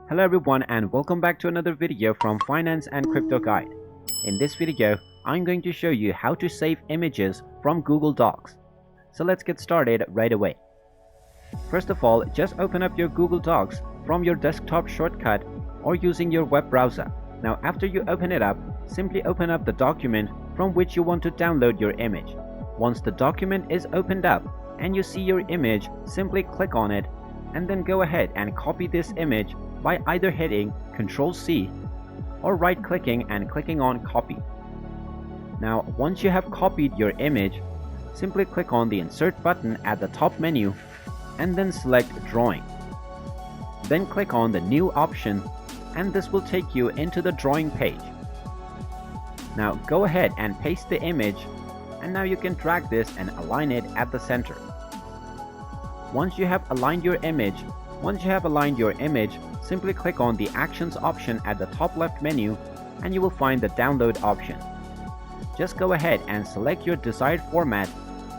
Hello everyone and welcome back to another video from Finance and Crypto Guide. In this video, I'm going to show you how to save images from Google Docs. So let's get started right away. First of all, just open up your Google Docs from your desktop shortcut or using your web browser. Now after you open it up, simply open up the document from which you want to download your image. Once the document is opened up and you see your image, simply click on it and then go ahead and copy this image by either hitting Ctrl+C or right-clicking and clicking on Copy. Now, once you have copied your image, simply click on the Insert button at the top menu and then select Drawing. Then click on the New option and this will take you into the drawing page. Now go ahead and paste the image and now you can drag this and align it at the center. Once you have aligned your image, simply click on the Actions option at the top left menu and you will find the Download option. Just go ahead and select your desired format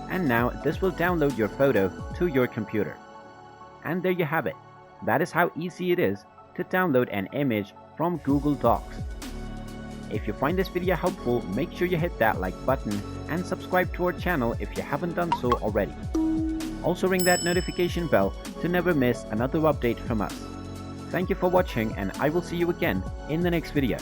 and now this will download your photo to your computer. And there you have it. That is how easy it is to download an image from Google Docs. If you find this video helpful, make sure you hit that like button and subscribe to our channel if you haven't done so already. Also ring that notification bell to never miss another update from us. Thank you for watching and I will see you again in the next video.